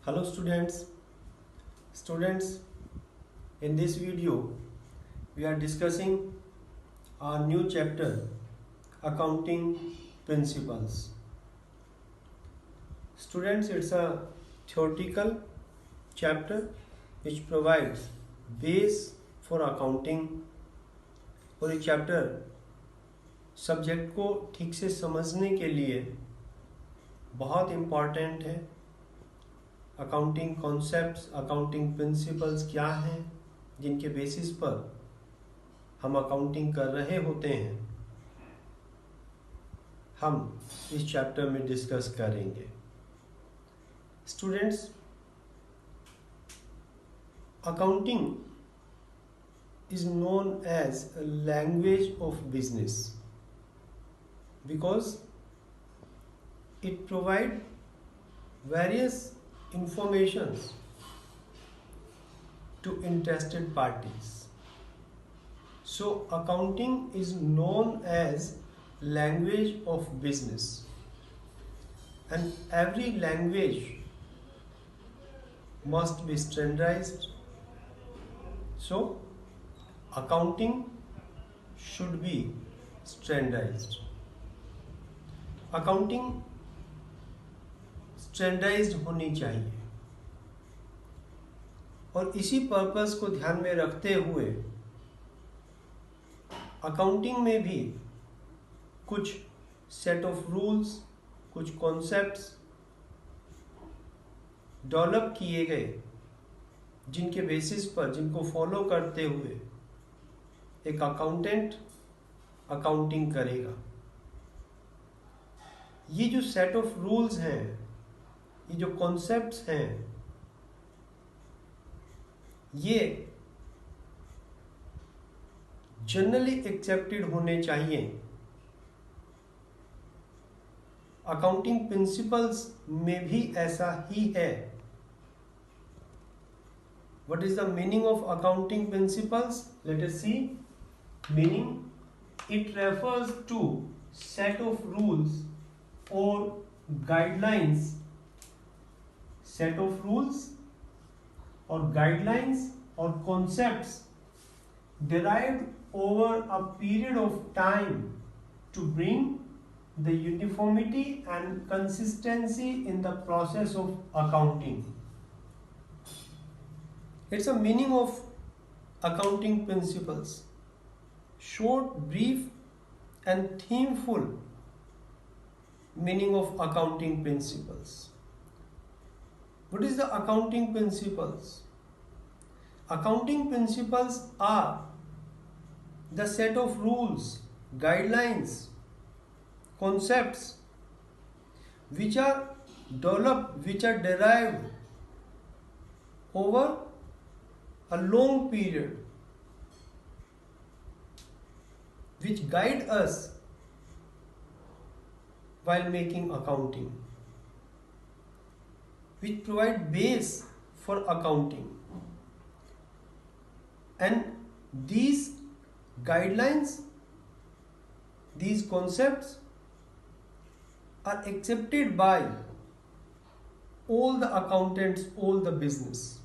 Hello students, in this video we are discussing our new chapter, accounting principles. Students, it's a theoretical chapter which provides base for accounting और ये chapter subject को ठीक से समझने के लिए बहुत इम्पॉर्टेंट है। अकाउंटिंग कॉन्सेप्ट्स, अकाउंटिंग प्रिंसिपल्स क्या हैं जिनके बेसिस पर हम अकाउंटिंग कर रहे होते हैं, हम इस चैप्टर में डिस्कस करेंगे। Students, accounting is known as a language of business because it provides various informations to interested parties. So accounting is known as language of business, and every language must be standardized. So accounting should be standardized. Accounting standardized होनी चाहिए और इसी purpose को ध्यान में रखते हुए accounting में भी कुछ सेट ऑफ रूल्स, कुछ कॉन्सेप्ट्स डेवलप किए गए जिनके बेसिस पर, जिनको फॉलो करते हुए एक अकाउंटेंट अकाउंटिंग करेगा। ये जो सेट ऑफ रूल्स हैं, ये जो कॉन्सेप्ट्स हैं, ये जनरली एक्सेप्टेड होने चाहिए। अकाउंटिंग प्रिंसिपल्स में भी ऐसा ही है। What is the meaning of accounting principles? Let us see. Meaning, it refers to set of rules or guidelines, set of rules or guidelines or concepts derived over a period of time to bring the uniformity and consistency in the process of accounting. It's a meaning of accounting principles. Short, brief and themeful meaning of accounting principles. What is the accounting principles? Accounting principles are the set of rules, guidelines, concepts which are developed, which are derived over a long period, which guide us while making accounting, which provide base for accounting. And these guidelines, these concepts are accepted by all the accountants, all the business.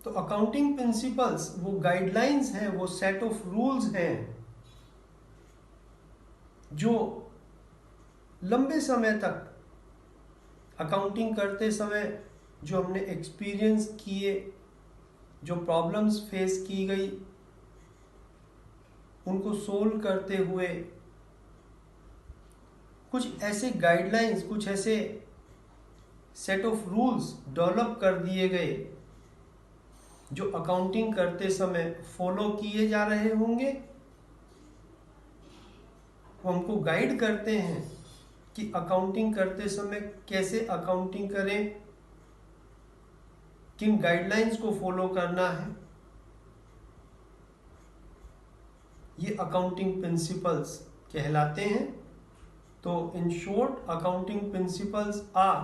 तो accounting principles वो guidelines हैं, वो set of rules हैं जो लंबे समय तक accounting करते समय जो हमने एक्सपीरियंस किए, जो प्रॉब्लम्स फेस की गई, उनको सोल्व करते हुए कुछ ऐसे गाइडलाइंस, कुछ ऐसे सेट ऑफ रूल्स डेवलप कर दिए गए जो अकाउंटिंग करते समय फॉलो किए जा रहे होंगे। वो हमको गाइड करते हैं कि अकाउंटिंग करते समय कैसे अकाउंटिंग करें, किन गाइडलाइंस को फॉलो करना है। ये अकाउंटिंग प्रिंसिपल्स कहलाते हैं। तो in short, accounting principles are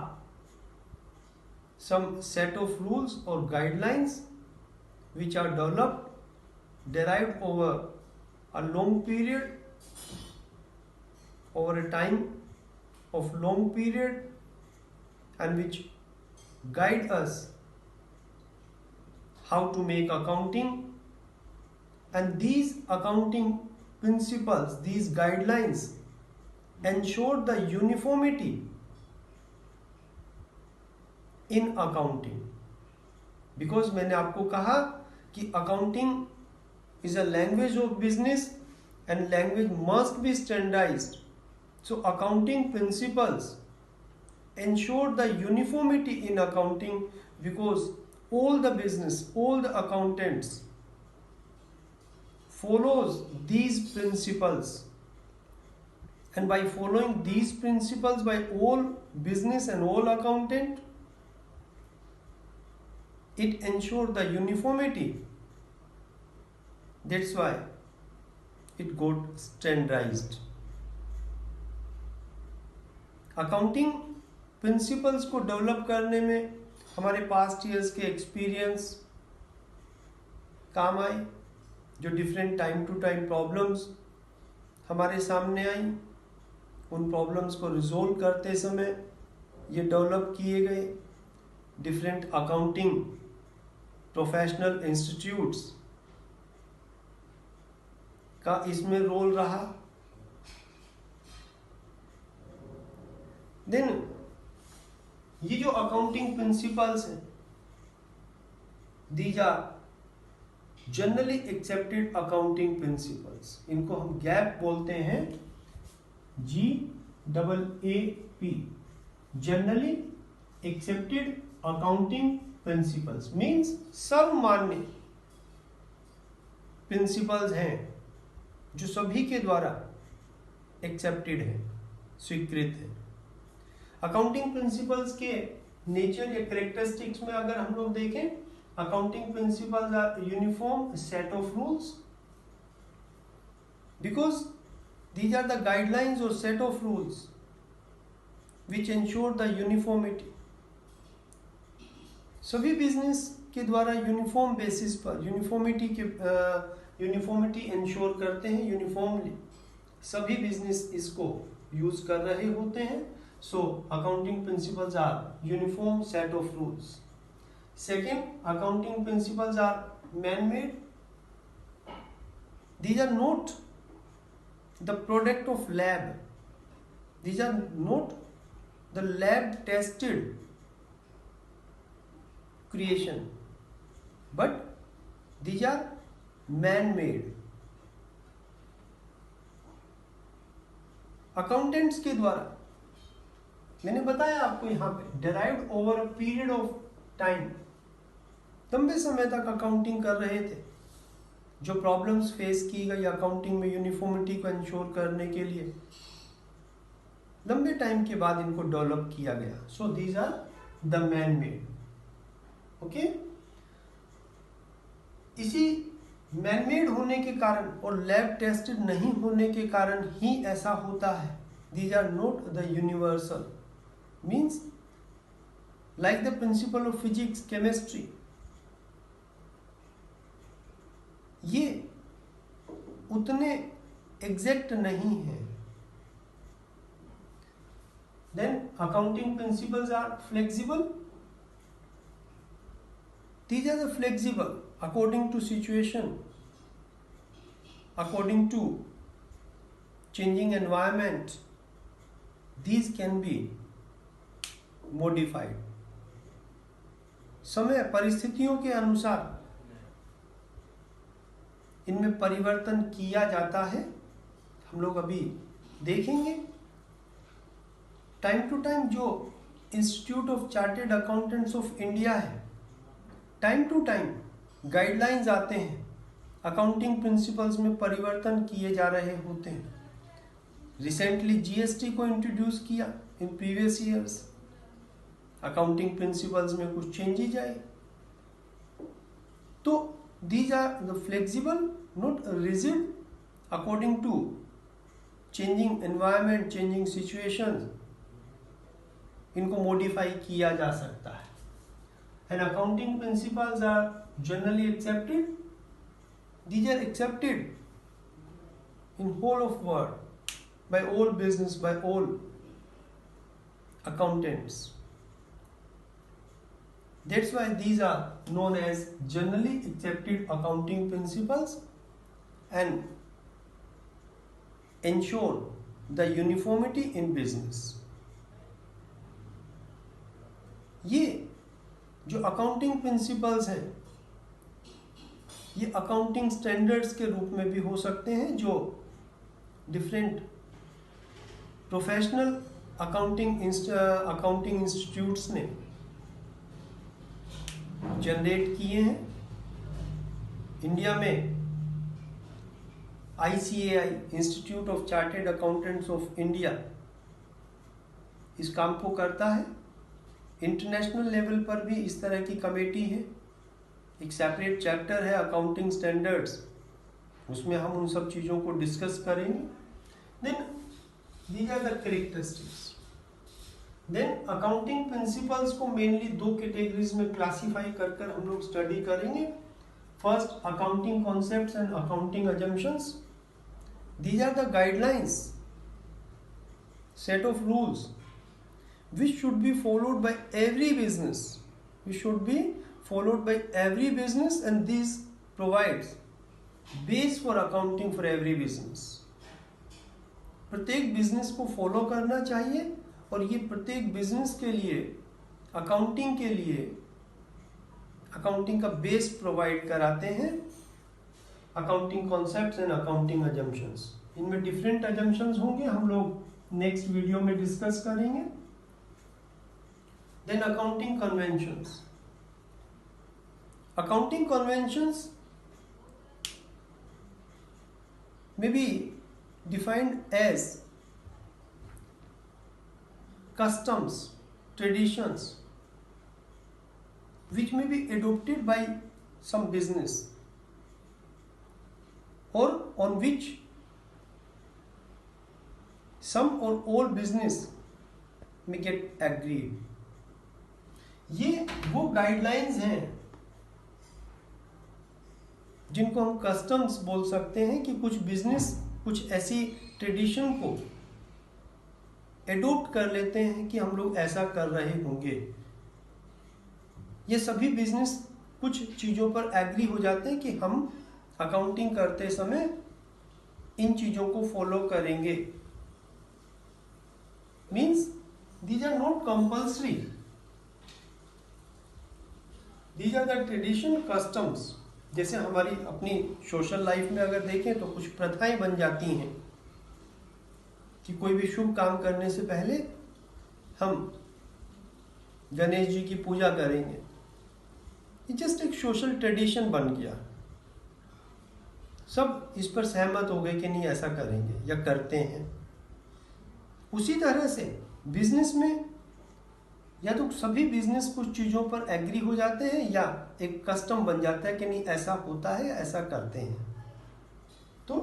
some set of rules और guidelines which are developed, derived over a long period, over a time of long period, and which guide us how to make accounting, and these accounting principles, these guidelines ensure the uniformity in accounting. Because मैंने आपको कहा कि accounting is a language of business and language must be standardized. So accounting principles ensure the uniformity in accounting, because all the business, all the accountants follows these principles, and by following these principles by all business and all accountant, it ensures the uniformity. That's why it got standardized. Accounting principles को develop करने में हमारे past years के experience काम आए, जो different time to time problems हमारे सामने आई, उन प्रॉब्लम्स को रिजोल्व करते समय ये डेवलप किए गए डिफरेंट अकाउंटिंग प्रोफेशनल इंस्टीट्यूट्स का इसमें रोल रहा। देन ये जो अकाउंटिंग प्रिंसिपल्स हैं, these are generally accepted accounting principles, इनको हम गैप बोलते हैं, GAAP, generally accepted accounting principles means सर्वमान्य प्रिंसिपल्स हैं जो सभी के द्वारा एक्सेप्टेड है, स्वीकृत है। अकाउंटिंग प्रिंसिपल्स के नेचर या कैरेक्टरिस्टिक्स में अगर हम लोग देखें, accounting principles are uniform set of rules, because these are the guidelines or set of rules which ensure the uniformity. सभी बिजनेस के द्वारा यूनिफॉर्म बेसिस पर यूनिफॉर्मिटी इंश्योर करते हैं, यूनिफॉर्मली सभी बिजनेस इसको यूज कर रहे होते हैं। So accounting principles are uniform set of rules. Second, accounting principles are man made, these are not the product of lab, these are not the lab tested creation, but these are man made। Accountants के द्वारा, मैंने बताया आपको यहाँ पे, derived over a period of time, लंबे समय तक अकाउंटिंग कर रहे थे। जो प्रॉब्लम्स फेस की गई अकाउंटिंग में यूनिफॉर्मिटी को इंश्योर करने के लिए, लंबे टाइम के बाद इनको डेवलप किया गया। So these are the man made. Okay, इसी मैन मेड होने के कारण और लैब टेस्टेड नहीं होने के कारण ही ऐसा होता है। These are not the universal, means like the principle of physics, chemistry, ये उतने एग्जैक्ट नहीं है। Then accounting principles are flexible, these are the flexible according to situation, according to changing environment, these can be modified. समय परिस्थितियों के अनुसार इनमें परिवर्तन किया जाता है। हम लोग अभी देखेंगे। टाइम टू टाइम जो institute of chartered accountants of India है, टाइम टू टाइम गाइडलाइंस आते हैं, अकाउंटिंग प्रिंसिपल्स में परिवर्तन किए जा रहे होते हैं। रिसेंटली जीएसटी को इंट्रोड्यूस किया in previous years, accounting principles में कुछ चेंजेज आए। तो these are the flexible, not rigid, according to changing environment, changing situations, इनको modify किया जा सकता है। And accounting principles are generally accepted, these are accepted in whole of world by all business, by all accountants, That's why these are known as generally accepted accounting principles and ensure the uniformity in business. ये जो accounting principles हैं ये accounting standards के रूप में भी हो सकते हैं जो डिफरेंट प्रोफेशनल अकाउंटिंग इंस्टीट्यूट्स ने जनरेट किए हैं। इंडिया में ICAI institute of chartered accountants of India इस काम को करता है। इंटरनेशनल लेवल पर भी इस तरह की कमेटी है, एक सेपरेट चैप्टर है अकाउंटिंग स्टैंडर्ड्स, उसमें हम उन सब चीज़ों को डिस्कस करेंगे। Then these are the characteristics. Then accounting principles को मेनली दो कैटेगरीज में क्लासीफाई कर हम लोग स्टडी करेंगे। First, accounting concepts and accounting assumptions. These are the guidelines, set of rules which should be followed by every business, and this provides base for accounting for every business. प्रत्येक business को follow करना चाहिए और ये प्रत्येक business के लिए accounting का बेस प्रोवाइड कराते हैं। Accounting concepts and accounting assumptions, इनमें डिफरेंट अजम्पशंस होंगे, हम लोग नेक्स्ट वीडियो में डिस्कस करेंगे। Then accounting conventions. Accounting conventions may be defined as customs, traditions which may be adopted by some business or on which some or all business may get agreed. ये वो guidelines हैं जिनको हम customs बोल सकते हैं कि कुछ बिजनेस कुछ ऐसी ट्रेडिशन को एडोप्ट कर लेते हैं कि हम लोग ऐसा कर रहे होंगे। ये सभी बिजनेस कुछ चीज़ों पर एग्री हो जाते हैं कि हम अकाउंटिंग करते समय इन चीज़ों को फॉलो करेंगे। Means these are not compulsory, These are the tradition customs। जैसे हमारी अपनी सोशल लाइफ में अगर देखें तो कुछ प्रथाएं बन जाती हैं कि कोई भी शुभ काम करने से पहले हम गणेश जी की पूजा करेंगे। ये जस्ट एक सोशल ट्रेडिशन बन गया, सब इस पर सहमत हो गए कि नहीं ऐसा करेंगे या करते हैं। उसी तरह से बिजनेस में या तो सभी बिजनेस कुछ चीज़ों पर एग्री हो जाते हैं या एक कस्टम बन जाता है कि नहीं ऐसा होता है, ऐसा करते हैं। तो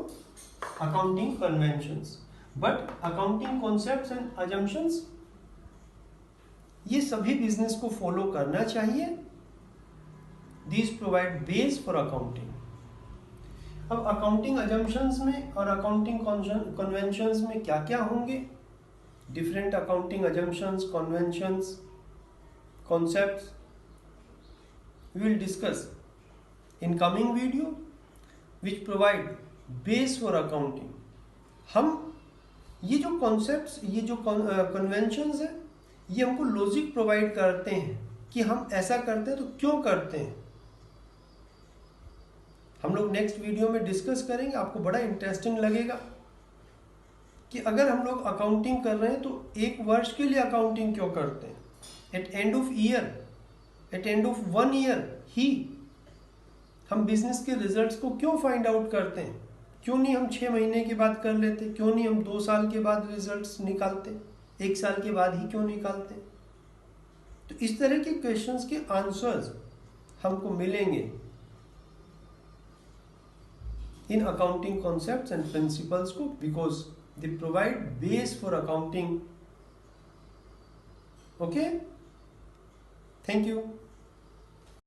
accounting conventions, but accounting concepts and assumptions ये सभी बिजनेस को फॉलो करना चाहिए। These provide base for accounting. अब अकाउंटिंग अजम्पशंस में और अकाउंटिंग कन्वेंशंस में क्या क्या होंगे? Different accounting assumptions, conventions, concepts we will discuss in coming video which provide base for accounting। हम ये जो concepts, ये जो conventions है, ये हमको logic provide करते हैं कि हम ऐसा करते हैं तो क्यों करते हैं। हम लोग नेक्स्ट वीडियो में डिस्कस करेंगे, आपको बड़ा इंटरेस्टिंग लगेगा कि अगर हम लोग अकाउंटिंग कर रहे हैं तो एक वर्ष के लिए अकाउंटिंग क्यों करते हैं। एट एंड ऑफ 1 ईयर ही हम बिजनेस के रिजल्ट्स को क्यों फाइंड आउट करते हैं। क्यों नहीं हम 6 महीने के बाद कर लेते, क्यों नहीं हम 2 साल के बाद रिजल्ट्स निकालते, 1 साल के बाद ही क्यों निकालते। तो इस तरह के क्वेश्चंस के आंसर्स हमको मिलेंगे in accounting concepts and principles को, because they provide base for accounting। Okay, thank you।